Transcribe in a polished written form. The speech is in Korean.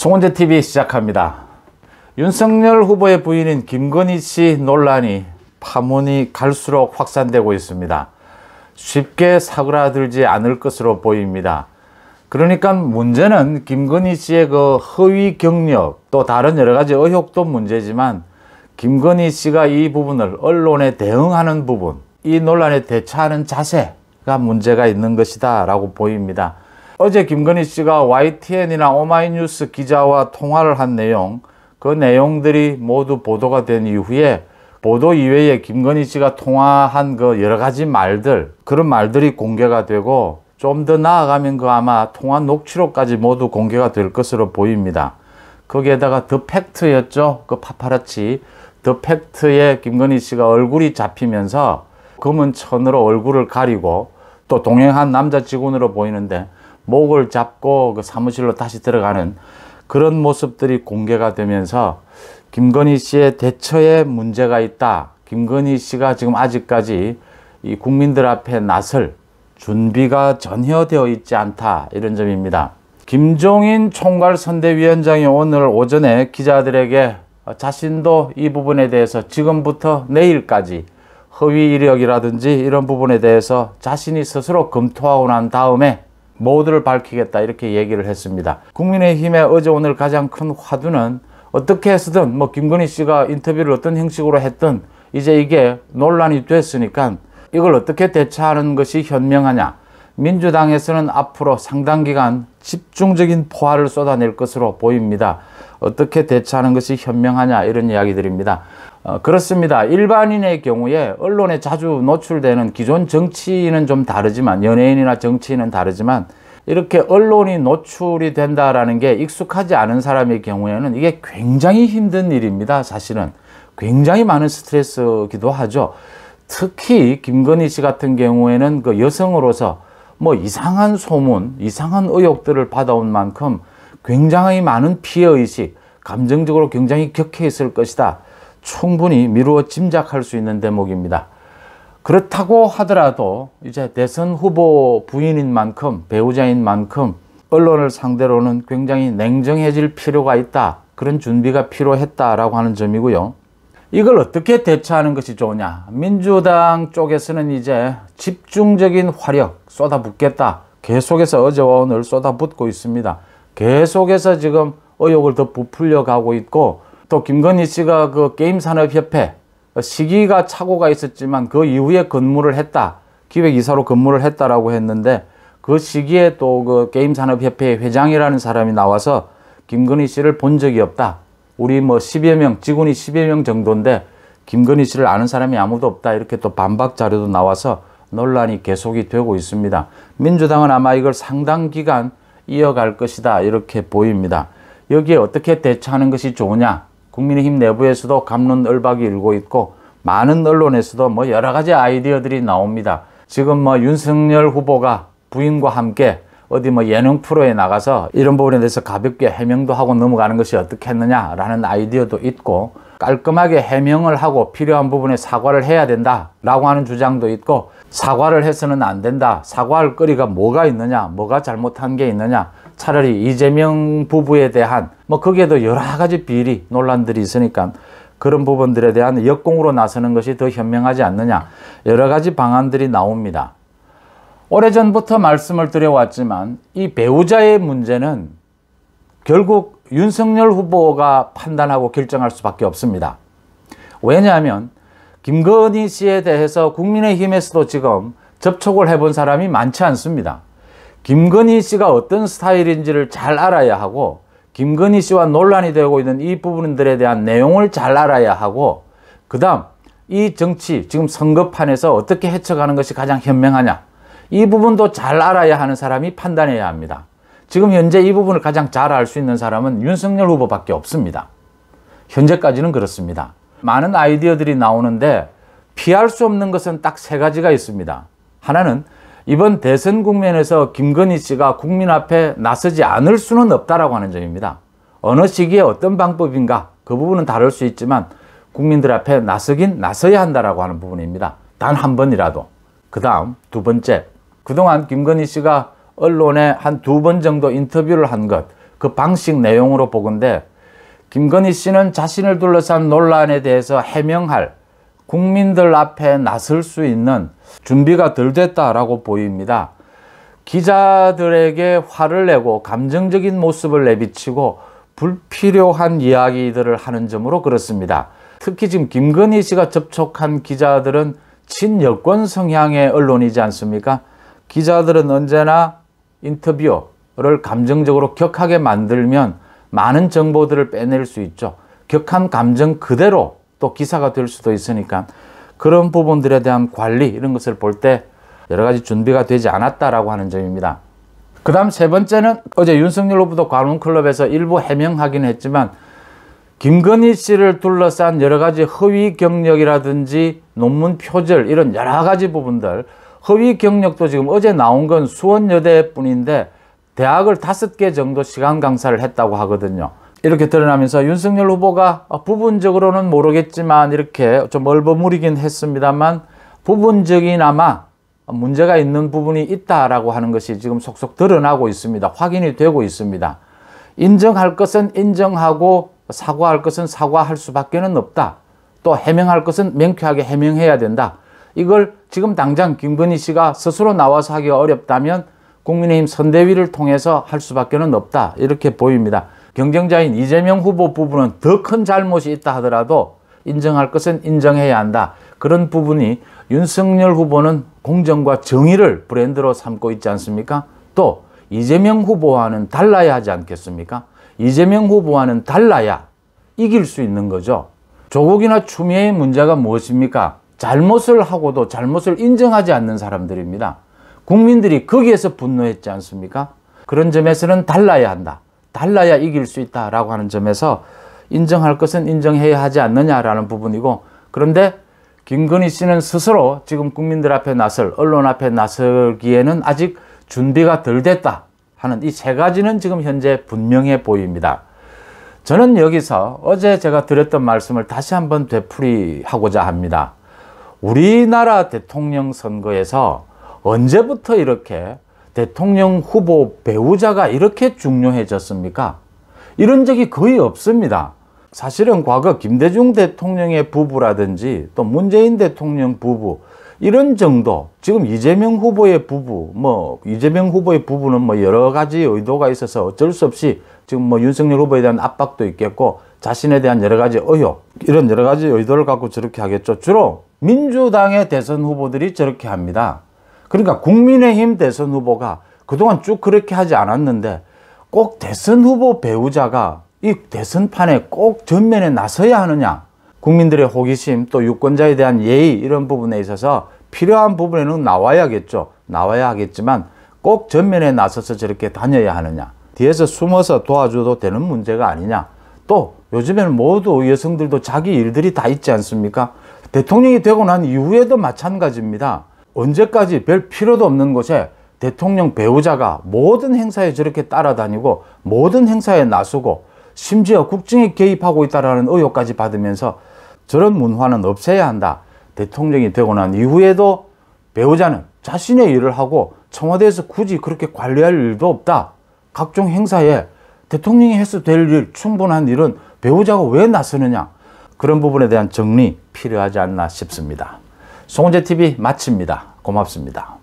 송원재TV 시작합니다. 윤석열 후보의 부인인 김건희 씨 논란이 파문이 갈수록 확산되고 있습니다. 쉽게 사그라들지 않을 것으로 보입니다. 그러니까 문제는 김건희 씨의 그 허위 경력 또 다른 여러 가지 의혹도 문제지만 김건희 씨가 이 부분을 언론에 대응하는 부분, 이 논란에 대처하는 자세가 문제가 있는 것이다 라고 보입니다. 어제 김건희 씨가 YTN이나 오마이뉴스 기자와 통화를 한 내용, 그 내용들이 모두 보도가 된 이후에 보도 이외에 김건희 씨가 통화한 그 여러 가지 말들, 그런 말들이 공개가 되고 좀 더 나아가면 그 아마 통화 녹취록까지 모두 공개가 될 것으로 보입니다. 거기에다가 더 팩트였죠. 그 파파라치 더 팩트에 김건희 씨가 얼굴이 잡히면서 검은 천으로 얼굴을 가리고 또 동행한 남자 직원으로 보이는데 목을 잡고 그 사무실로 다시 들어가는 그런 모습들이 공개가 되면서 김건희 씨의 대처에 문제가 있다. 김건희 씨가 지금 아직까지 이 국민들 앞에 나설 준비가 전혀 되어 있지 않다. 이런 점입니다. 김종인 총괄선대위원장이 오늘 오전에 기자들에게 자신도 이 부분에 대해서 지금부터 내일까지 허위 이력이라든지 이런 부분에 대해서 자신이 스스로 검토하고 난 다음에 모두를 밝히겠다 이렇게 얘기를 했습니다. 국민의힘의 어제 오늘 가장 큰 화두는 어떻게 해서든 뭐 김건희 씨가 인터뷰를 어떤 형식으로 했든 이제 이게 논란이 됐으니까 이걸 어떻게 대처하는 것이 현명하냐. 민주당에서는 앞으로 상당 기간 집중적인 포화를 쏟아낼 것으로 보입니다. 어떻게 대처하는 것이 현명하냐 이런 이야기들입니다. 그렇습니다. 일반인의 경우에 언론에 자주 노출되는 기존 정치인은 좀 다르지만 연예인이나 정치인은 다르지만 이렇게 언론이 노출이 된다라는 게 익숙하지 않은 사람의 경우에는 이게 굉장히 힘든 일입니다. 사실은 굉장히 많은 스트레스기도 하죠. 특히 김건희 씨 같은 경우에는 그 여성으로서 뭐 이상한 소문, 이상한 의혹들을 받아온 만큼 굉장히 많은 피해의식, 감정적으로 굉장히 격해 있을 것이다. 충분히 미루어 짐작할 수 있는 대목입니다. 그렇다고 하더라도 이제 대선 후보 부인인 만큼, 배우자인 만큼 언론을 상대로는 굉장히 냉정해질 필요가 있다. 그런 준비가 필요했다라고 하는 점이고요. 이걸 어떻게 대처하는 것이 좋으냐. 민주당 쪽에서는 이제 집중적인 화력 쏟아붓겠다. 계속해서 어제와 오늘 쏟아붓고 있습니다. 계속해서 지금 의혹을 더 부풀려 가고 있고 또 김건희 씨가 그 게임산업협회 시기가 착오가 있었지만 그 이후에 근무를 했다. 기획이사로 근무를 했다라고 했는데 그 시기에 또 그 게임산업협회 회장이라는 사람이 나와서 김건희 씨를 본 적이 없다. 우리 뭐 10여 명, 직원이 10여 명 정도인데 김건희 씨를 아는 사람이 아무도 없다. 이렇게 또 반박 자료도 나와서 논란이 계속이 되고 있습니다. 민주당은 아마 이걸 상당 기간 이어갈 것이다. 이렇게 보입니다. 여기에 어떻게 대처하는 것이 좋으냐. 국민의힘 내부에서도 갑론을박이 일고 있고 많은 언론에서도 뭐 여러 가지 아이디어들이 나옵니다. 지금 뭐 윤석열 후보가 부인과 함께 어디 뭐 예능 프로에 나가서 이런 부분에 대해서 가볍게 해명도 하고 넘어가는 것이 어떻겠느냐라는 아이디어도 있고 깔끔하게 해명을 하고 필요한 부분에 사과를 해야 된다라고 하는 주장도 있고 사과를 해서는 안 된다. 사과할 거리가 뭐가 있느냐, 뭐가 잘못한 게 있느냐. 차라리 이재명 부부에 대한 뭐 거기에도 여러 가지 비리 논란들이 있으니까 그런 부분들에 대한 역공으로 나서는 것이 더 현명하지 않느냐. 여러 가지 방안들이 나옵니다. 오래전부터 말씀을 드려왔지만 이 배우자의 문제는 결국 윤석열 후보가 판단하고 결정할 수밖에 없습니다. 왜냐하면 김건희 씨에 대해서 국민의힘에서도 지금 접촉을 해본 사람이 많지 않습니다. 김건희 씨가 어떤 스타일인지를 잘 알아야 하고 김건희 씨와 논란이 되고 있는 이 부분들에 대한 내용을 잘 알아야 하고 그 다음 이 정치 지금 선거판에서 어떻게 헤쳐가는 것이 가장 현명하냐 이 부분도 잘 알아야 하는 사람이 판단해야 합니다. 지금 현재 이 부분을 가장 잘 알 수 있는 사람은 윤석열 후보밖에 없습니다. 현재까지는 그렇습니다. 많은 아이디어들이 나오는데 피할 수 없는 것은 딱 세 가지가 있습니다. 하나는 이번 대선 국면에서 김건희 씨가 국민 앞에 나서지 않을 수는 없다라고 하는 점입니다. 어느 시기에 어떤 방법인가 그 부분은 다를 수 있지만 국민들 앞에 나서긴 나서야 한다라고 하는 부분입니다. 단 한 번이라도. 그 다음 두 번째, 그동안 김건희 씨가 언론에 한 2번 정도 인터뷰를 한 것, 그 방식 내용으로 보건대 김건희 씨는 자신을 둘러싼 논란에 대해서 해명할, 국민들 앞에 나설 수 있는 준비가 덜 됐다라고 보입니다. 기자들에게 화를 내고 감정적인 모습을 내비치고 불필요한 이야기들을 하는 점으로 그렇습니다. 특히 지금 김건희 씨가 접촉한 기자들은 친여권 성향의 언론이지 않습니까? 기자들은 언제나 인터뷰를 감정적으로 격하게 만들면 많은 정보들을 빼낼 수 있죠. 격한 감정 그대로 또 기사가 될 수도 있으니까 그런 부분들에 대한 관리 이런 것을 볼 때 여러 가지 준비가 되지 않았다라고 하는 점입니다. 그 다음 세 번째는 어제 윤석열 후보도 관훈클럽에서 일부 해명하긴 했지만 김건희 씨를 둘러싼 여러 가지 허위 경력이라든지 논문 표절 이런 여러 가지 부분들, 허위 경력도 지금 어제 나온 건 수원여대뿐인데 대학을 5개 정도 시간 강사를 했다고 하거든요. 이렇게 드러나면서 윤석열 후보가 부분적으로는 모르겠지만 이렇게 좀 얼버무리긴 했습니다만 부분적이나마 문제가 있는 부분이 있다라고 하는 것이 지금 속속 드러나고 있습니다. 확인이 되고 있습니다. 인정할 것은 인정하고 사과할 것은 사과할 수밖에는 없다. 또 해명할 것은 명쾌하게 해명해야 된다. 이걸 지금 당장 김건희 씨가 스스로 나와서 하기가 어렵다면 국민의힘 선대위를 통해서 할 수밖에는 없다. 이렇게 보입니다. 경쟁자인 이재명 후보 부분은 더 큰 잘못이 있다 하더라도 인정할 것은 인정해야 한다. 그런 부분이 윤석열 후보는 공정과 정의를 브랜드로 삼고 있지 않습니까? 또 이재명 후보와는 달라야 하지 않겠습니까? 이재명 후보와는 달라야 이길 수 있는 거죠. 조국이나 추미애의 문제가 무엇입니까? 잘못을 하고도 잘못을 인정하지 않는 사람들입니다. 국민들이 거기에서 분노했지 않습니까? 그런 점에서는 달라야 한다. 달라야 이길 수 있다라고 하는 점에서 인정할 것은 인정해야 하지 않느냐라는 부분이고, 그런데 김건희 씨는 스스로 지금 국민들 앞에 언론 앞에 나설기에는 아직 준비가 덜 됐다 하는 이 세 가지는 지금 현재 분명해 보입니다. 저는 여기서 어제 제가 드렸던 말씀을 다시 한번 되풀이하고자 합니다. 우리나라 대통령 선거에서 언제부터 이렇게 대통령 후보 배우자가 이렇게 중요해졌습니까? 이런 적이 거의 없습니다. 사실은 과거 김대중 대통령의 부부라든지 또 문재인 대통령 부부 이런 정도, 지금 이재명 후보의 부부, 이재명 후보의 부부는 여러 가지 의도가 있어서 어쩔 수 없이 지금 윤석열 후보에 대한 압박도 있겠고 자신에 대한 여러 가지 의혹, 이런 여러 가지 의도를 갖고 저렇게 하겠죠. 주로 민주당의 대선 후보들이 저렇게 합니다. 그러니까 국민의힘 대선 후보가 그동안 쭉 그렇게 하지 않았는데 꼭 대선 후보 배우자가 이 대선판에 꼭 전면에 나서야 하느냐. 국민들의 호기심 또 유권자에 대한 예의 이런 부분에 있어서 필요한 부분에는 나와야겠죠. 나와야 하겠지만 꼭 전면에 나서서 저렇게 다녀야 하느냐. 뒤에서 숨어서 도와줘도 되는 문제가 아니냐. 또 요즘에는 모두 여성들도 자기 일들이 다 있지 않습니까? 대통령이 되고 난 이후에도 마찬가지입니다. 언제까지 별 필요도 없는 곳에 대통령 배우자가 모든 행사에 저렇게 따라다니고 모든 행사에 나서고 심지어 국정에 개입하고 있다는 의혹까지 받으면서 저런 문화는 없애야 한다. 대통령이 되고 난 이후에도 배우자는 자신의 일을 하고 청와대에서 굳이 그렇게 관리할 일도 없다. 각종 행사에 대통령이 해서 될 일, 충분한 일은 배우자가 왜 나서느냐. 그런 부분에 대한 정리 필요하지 않나 싶습니다. 송은재TV 마칩니다. 고맙습니다.